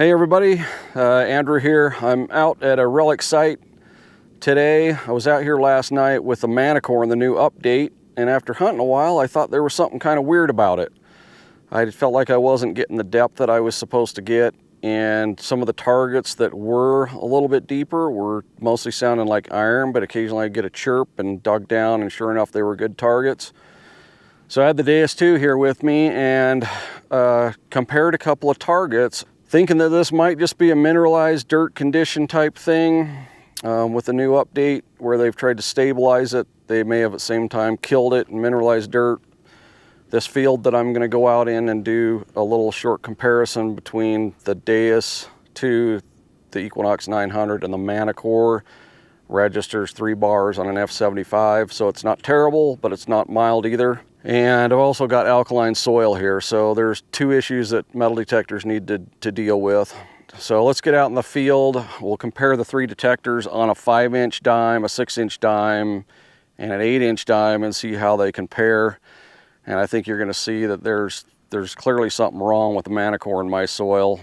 Hey everybody, Andrew here. I'm out at a relic site today. I was out here last night with the Manticore and the new update, and after hunting a while I thought there was something kind of weird about it. I felt like I wasn't getting the depth that I was supposed to get, and some of the targets that were a little bit deeper were mostly sounding like iron, but occasionally I'd get a chirp and dug down, and sure enough they were good targets. So I had the DS2 here with me and compared a couple of targets, thinking that this might just be a mineralized dirt condition type thing. With the new update where they've tried to stabilize it, they may have at the same time killed it and mineralized dirt. This field that I'm going to go out in and do a little short comparison between the DS2, the Equinox 900, and the Manticore registers 3 bars on an F75, so it's not terrible, but it's not mild either. And I've also got alkaline soil here, so there's 2 issues that metal detectors need to deal with. So let's get out in the field. We'll compare the 3 detectors on a 5-inch dime, a 6-inch dime, and an 8-inch dime and see how they compare. And I think you're going to see that there's clearly something wrong with the Manticore in my soil.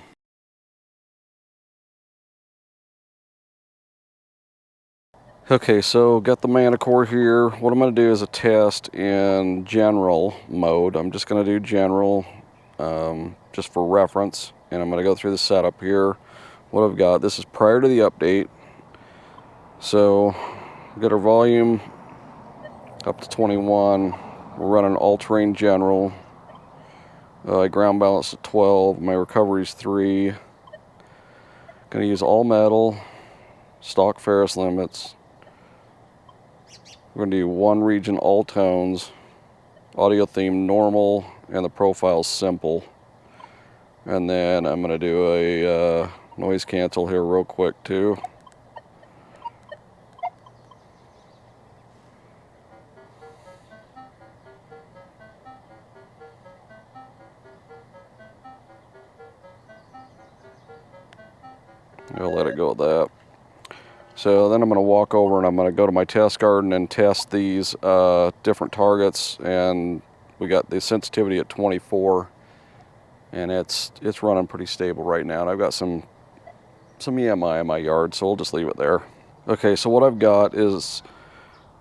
Okay, so got the Manticore here. What I'm going to do is a test in general mode. I'm just going to do general just for reference, and I'm going to go through the setup here. What I've got, this is prior to the update. So we've got our volume up to 21. We're running all-terrain general. Ground balance at 12. My recovery is 3. Going to use all metal, stock ferrous limits. We're going to do 1 region, all tones, audio theme normal, and the profile simple. And then I'm going to do a noise cancel here real quick too. I'll let it go at that. So then I'm going to walk over and I'm going to go to my test garden and test these different targets, and we got the sensitivity at 24, and it's running pretty stable right now. And I've got some EMI in my yard, so we'll just leave it there. Okay, so what I've got is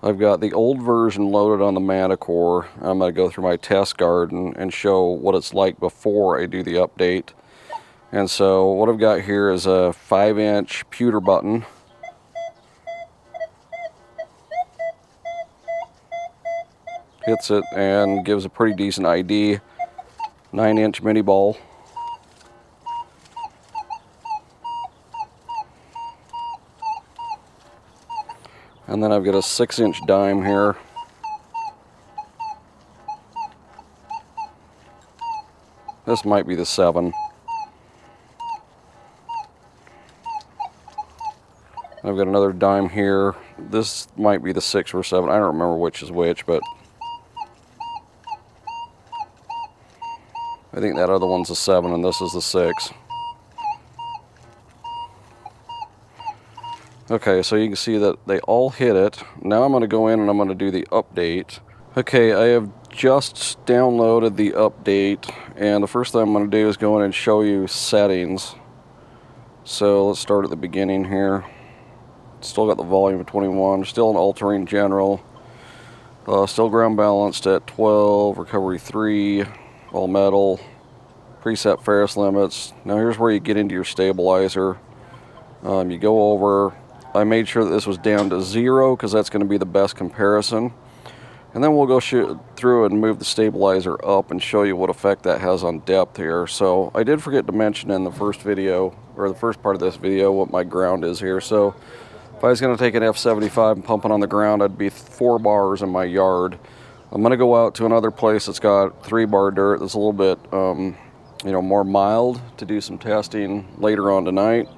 I've got the old version loaded on the Manticore. I'm going to go through my test garden and show what it's like before I do the update. And so what I've got here is a 5-inch pewter button. Hits it and gives a pretty decent ID. 9-inch mini ball. And then I've got a 6-inch dime here. This might be the 7. I've got another dime here. This might be the 6 or 7. I don't remember which is which, but I think that other one's a 7 and this is the 6. Okay, so you can see that they all hit it. Now I'm going to go in and I'm going to do the update. Okay, I have just downloaded the update, and the first thing I'm going to do is go in and show you settings. So let's start at the beginning here. Still got the volume of 21, still an all-terrain general. Still ground balanced at 12, recovery 3, all metal, preset ferrous limits. Now here's where you get into your stabilizer. You go over, I made sure that this was down to 0 because that's going to be the best comparison. And then we'll go through and move the stabilizer up and show you what effect that has on depth here. So I did forget to mention in the first video, or the first part of this video, what my ground is here. So if I was going to take an F75 and pump it on the ground, I'd be 4 bars in my yard. I'm going to go out to another place that's got 3-bar dirt that's a little bit more mild to do some testing later on tonight.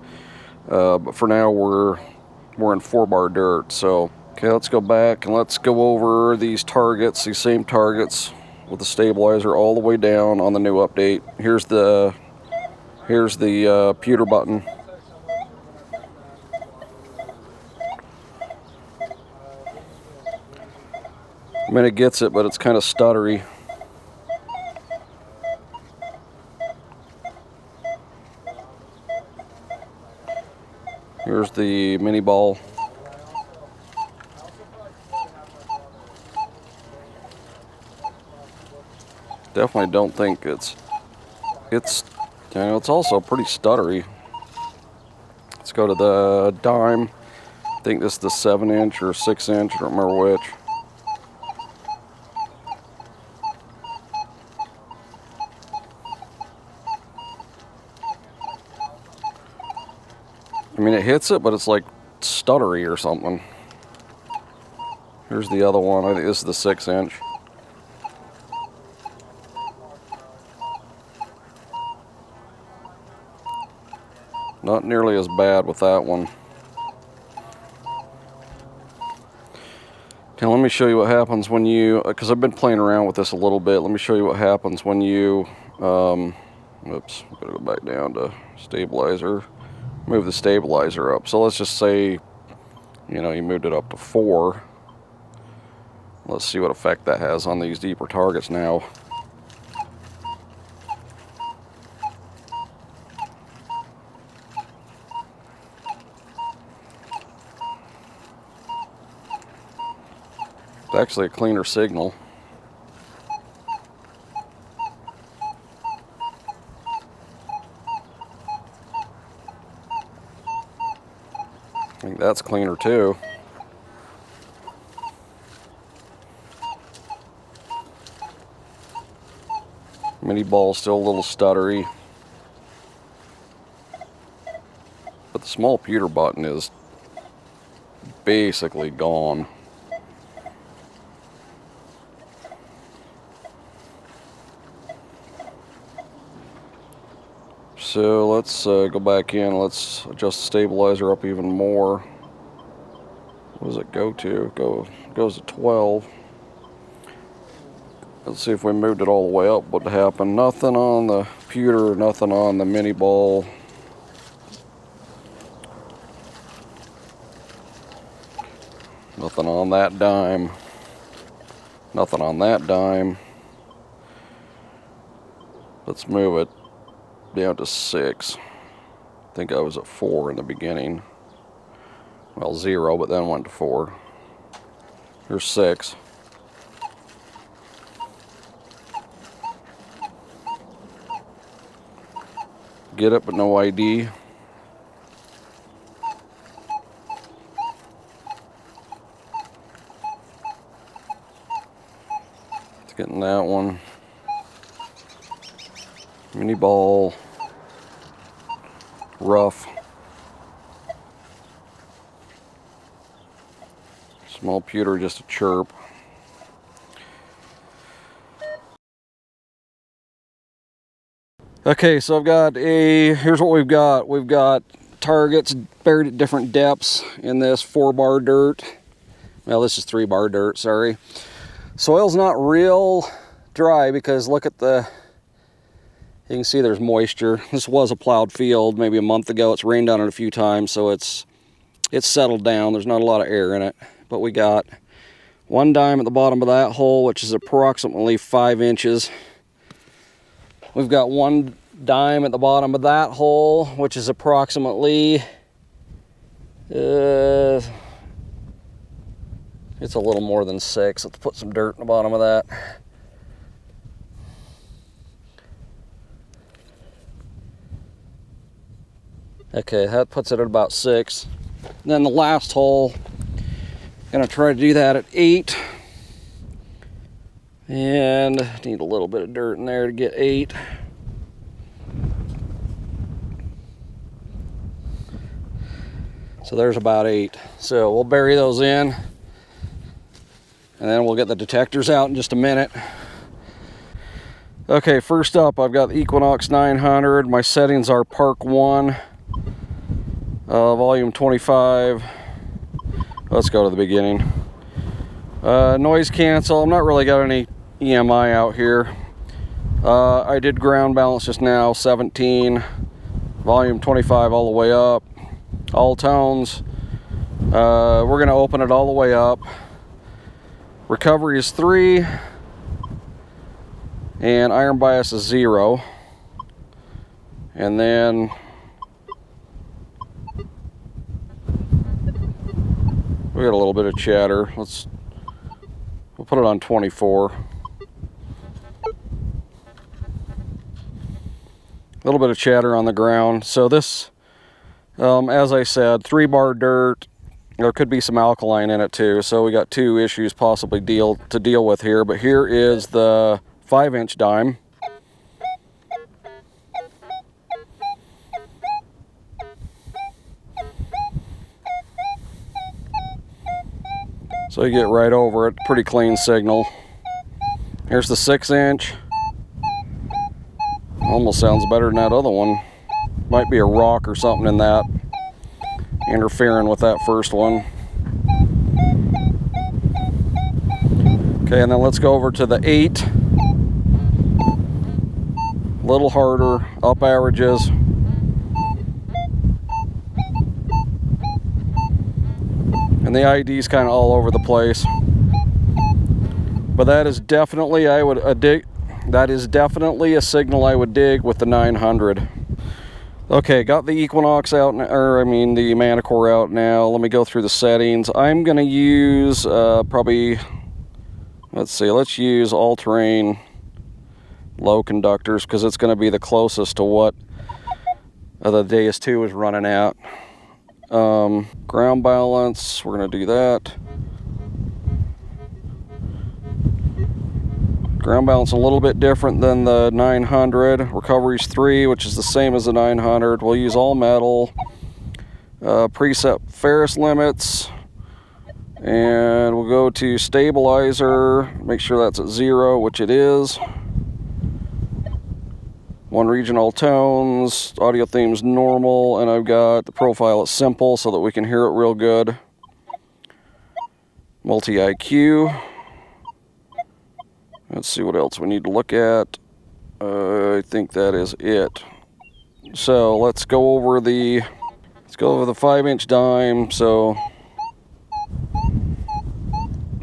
But for now we're in 4-bar dirt. So okay, let's go back and let's go over these targets, these same targets with the stabilizer all the way down on the new update. Here's the pewter button. I mean, it gets it, but it's kind of stuttery. Here's the mini ball. Definitely don't think it's you know, it's also pretty stuttery. Let's go to the dime. I think this is the 7-inch or 6-inch, I don't remember which. I mean, it hits it, but it's like stuttery or something. Here's the other one. I think this is the 6-inch. Not nearly as bad with that one. Okay, let me show you what happens when you, because I've been playing around with this a little bit. Let me show you what happens when you, oops, I'm gonna go back down to stabilizer. Move the stabilizer up. So let's just say, you know, you moved it up to 4. Let's see what effect that has on these deeper targets now. It's actually a cleaner signal. I think that's cleaner too. Mini ball's still a little stuttery. But the small pewter button is basically gone. So let's go back in. Let's adjust the stabilizer up even more. What does it go to? Goes to 12. Let's see if we moved it all the way up, what would happen. Nothing on the pewter, nothing on the mini ball. Nothing on that dime. Nothing on that dime. Let's move it down to 6. I think I was at 4 in the beginning. Well, 0, but then went to 4. Here's 6. Get it, but no ID. It's getting that one. Mini ball. Rough. Small pewter, just a chirp. Okay, so I've got here's what we've got. We've got targets buried at different depths in this 4-bar dirt. Well, this is 3-bar dirt, sorry. Soil's not real dry because look at you can see there's moisture. This was a plowed field maybe a month ago. It's rained on it a few times, so it's settled down. There's not a lot of air in it. But we got 1 dime at the bottom of that hole, which is approximately 5 inches. We've got 1 dime at the bottom of that hole, which is approximately, it's a little more than 6. Let's put some dirt in the bottom of that. Okay, that puts it at about 6. And then the last hole, gonna try to do that at 8. And need a little bit of dirt in there to get 8. So there's about 8. So we'll bury those in, and then we'll get the detectors out in just a minute. Okay, first up, I've got the Equinox 900. My settings are Park 1, volume 25. Let's go to the beginning. Noise cancel. I'm not really got any EMI out here. I did ground balance just now, 17, volume 25 all the way up, all tones. We're gonna open it all the way up. Recovery is 3, and iron bias is 0. And then We got a little bit of chatter. We'll put it on 24. A little bit of chatter on the ground. So this, as I said, 3-bar dirt. There could be some alkaline in it too. So we got 2 issues possibly to deal with here. But here is the 5-inch dime. So you get right over it, pretty clean signal. Here's the 6-inch. Almost sounds better than that other one. Might be a rock or something in that, interfering with that first one. Okay, and then let's go over to the 8. A little harder, up averages. And the ID is kind of all over the place. But that is definitely, that is definitely a signal I would dig with the 900. Okay, got the Equinox out, the Manticore out now. Let me go through the settings. I'm gonna use probably, let's use all-terrain low conductors, because it's gonna be the closest to what the Deus 2 is running at. Ground balance, we're gonna do that. Ground balance a little bit different than the 900. Recovery's 3, which is the same as the 900. We'll use all metal. Preset ferrous limits. And we'll go to stabilizer. Make sure that's at 0, which it is. 1 region all tones. Audio themes normal. And I've got the profile at simple so that we can hear it real good. Multi-IQ. Let's see what else we need to look at. I think that is it. So let's go over the 5-inch dime. So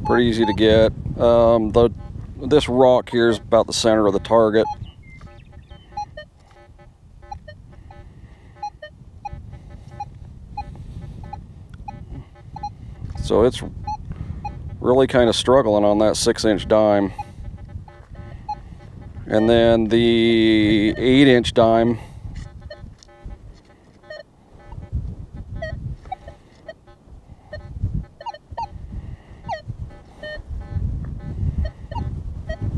pretty easy to get. This rock here is about the center of the target. So it's really kind of struggling on that 6-inch dime. And then the 8-inch dime,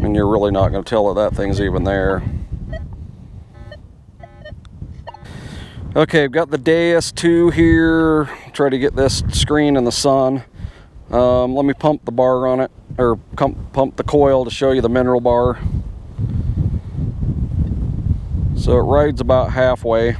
and you're really not going to tell that thing's even there. Okay, I've got the Deus 2 here. Try to get this screen in the sun. Let me pump the bar on it, or pump the coil to show you the mineral bar. So it rides about halfway.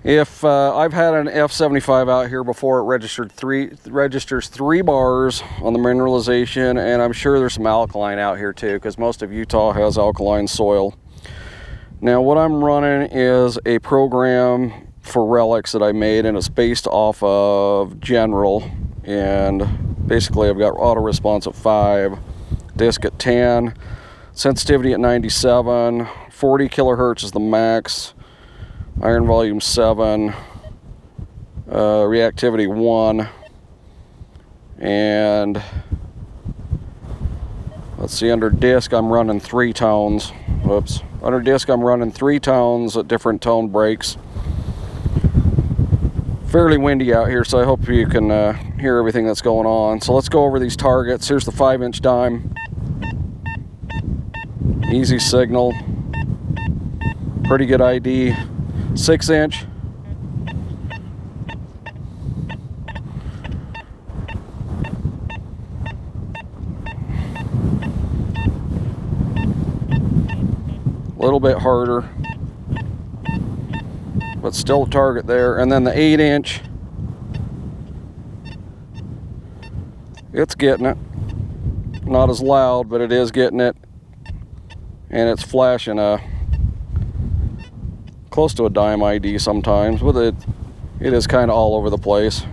If I've had an F75 out here before, it registers 3 bars on the mineralization, and I'm sure there's some alkaline out here too, because most of Utah has alkaline soil. Now what I'm running is a program for relics that I made, and it's based off of General, and basically I've got auto response at 5, disc at 10, sensitivity at 97, 40 kilohertz is the max, iron volume 7, reactivity 1, and let's see, under disc I'm running 3 tones. Whoops. Under disc I'm running 3 tones at different tone breaks. Fairly windy out here, so I hope you can hear everything that's going on. So let's go over these targets. Here's the 5-inch dime. Easy signal. Pretty good ID. 6-inch. A little bit harder, but still a target there. And then the 8-inch, it's getting it. Not as loud, but it is getting it. And it's flashing close to a dime ID sometimes. With it is kind of all over the place,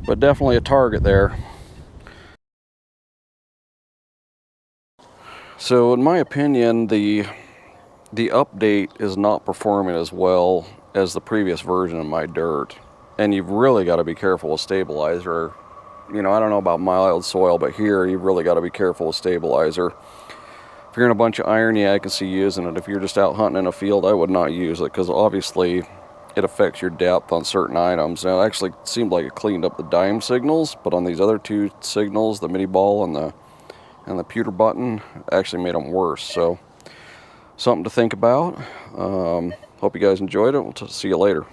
but definitely a target there. So in my opinion, the update is not performing as well as the previous version of my dirt. And you've really got to be careful with stabilizer. You know, I don't know about mild soil, but here you've really got to be careful with stabilizer. If you're in a bunch of iron, yeah, I can see using it. If you're just out hunting in a field, I would not use it, because obviously it affects your depth on certain items. Now, it actually seemed like it cleaned up the dime signals, but on these other two signals, the mini ball and the pewter button, actually made them worse. So something to think about. Hope you guys enjoyed it. We'll see you later.